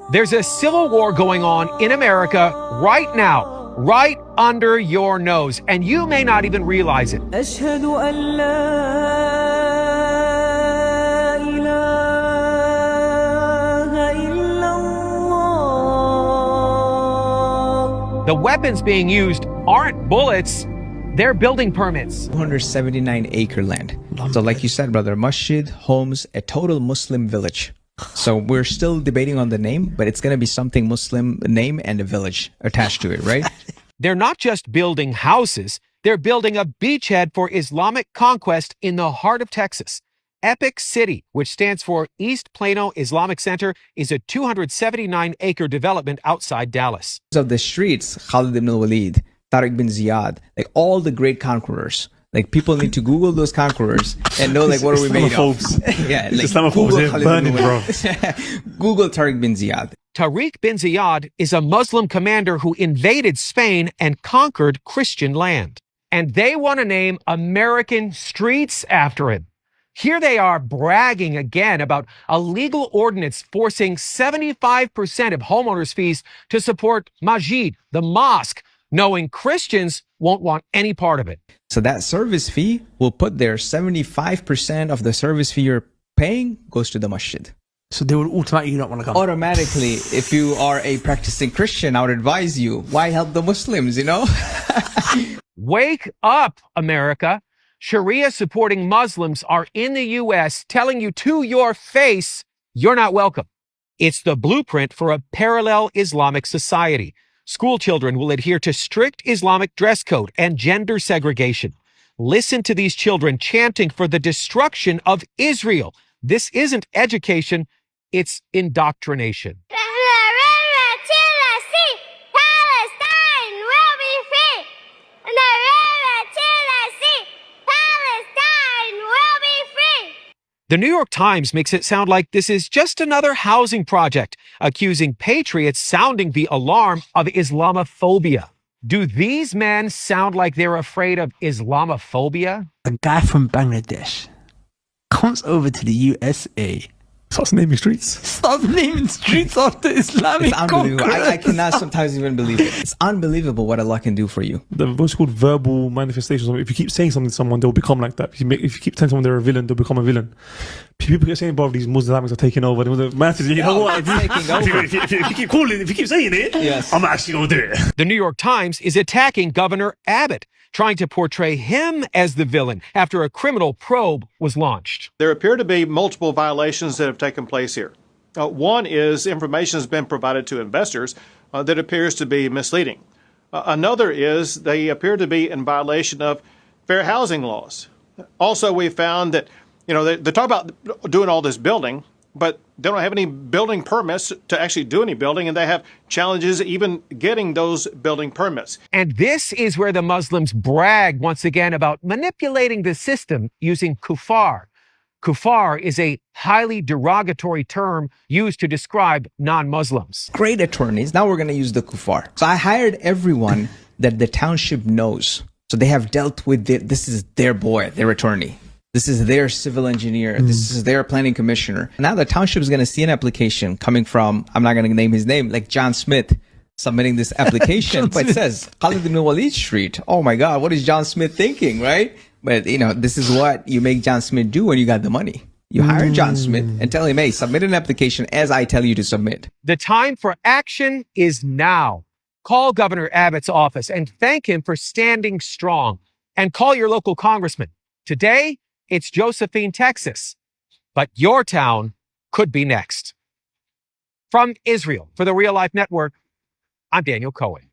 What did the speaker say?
There's a civil war going on in America right now, right under your nose, and you may not even realize it. أشهد أن لا إله إلا الله. The weapons being used aren't bullets, they're building permits. 279-acre land. So like you said, brother, masjid, homes, a total Muslim village. So we're still debating on the name, but it's going to be something Muslim name and a village attached to it, right? They're not just building houses, they're building a beachhead for Islamic conquest in the heart of Texas. Epic City, which stands for East Plano Islamic Center, is a 279-acre development outside Dallas. Of the streets, Khalid ibn al-Walid, Tariq bin Ziyad, like all the great conquerors. Like people need to Google those conquerors and know like what are we made of. Yeah, like Islamophobes, they're burning, bro. Google Tariq bin Ziyad. Tariq bin Ziyad is a Muslim commander who invaded Spain and conquered Christian land. And they want to name American streets after him. Here they are bragging again about a legal ordinance forcing 75% of homeowners' fees to support Masjid, the mosque, knowing Christians won't want any part of it. So that service fee will put there 75% of the service fee you're paying goes to the masjid. So they would automatically not want to come. Automatically, if you are a practicing Christian, I would advise you, why help the Muslims, you know? Wake up, America. Sharia supporting Muslims are in the U.S. telling you to your face, you're not welcome. It's the blueprint for a parallel Islamic society. School children will adhere to strict Islamic dress code and gender segregation. Listen to these children chanting for the destruction of Israel. This isn't education, it's indoctrination. The New York Times makes it sound like this is just another housing project, accusing patriots sounding the alarm of Islamophobia. Do these men sound like they're afraid of Islamophobia? A guy from Bangladesh comes over to the USA. Starts naming streets. Starts naming streets after Islamic It's unbelievable. conquerors. I cannot sometimes even believe it. It's unbelievable what Allah can do for you. The what's called verbal manifestations. If you keep saying something to someone, they'll become like that. If you keep telling someone they're a villain, they'll become a villain. People get saying, "Bro, these Islamics are taking over." The masses, you know what? It's taking over. If you keep calling, if you keep saying it, Yes. I'm actually gonna do it. The New York Times is attacking Governor Abbott, trying to portray him as the villain after a criminal probe was launched. There appear to be multiple violations that have taken place here. One is information has been provided to investors that appears to be misleading. Another is they appear to be in violation of fair housing laws. Also, we found that, they talk about doing all this building, but they don't have any building permits to actually do any building, and they have challenges even getting those building permits. And this is where the Muslims brag once again about manipulating the system using kuffar. Kuffar is a highly derogatory term used to describe non-Muslims. Great attorneys. Now we're going to use the kuffar. So I hired everyone that the township knows. So they have dealt with this is their boy, their attorney. This is their civil engineer. This is their planning commissioner. Now the township is going to see an application coming from, I'm not going to name his name, like John Smith submitting this application, but it says Khalid ibn Walid Street. Oh my God, what is John Smith thinking, right? But this is what you make John Smith do when you got the money. You hire John Smith and tell him, hey, submit an application as I tell you to submit. The time for action is now. Call Governor Abbott's office and thank him for standing strong. And call your local congressman. Today, it's Josephine, Texas. But your town could be next. From Israel, for the Real Life Network, I'm Daniel Cohen.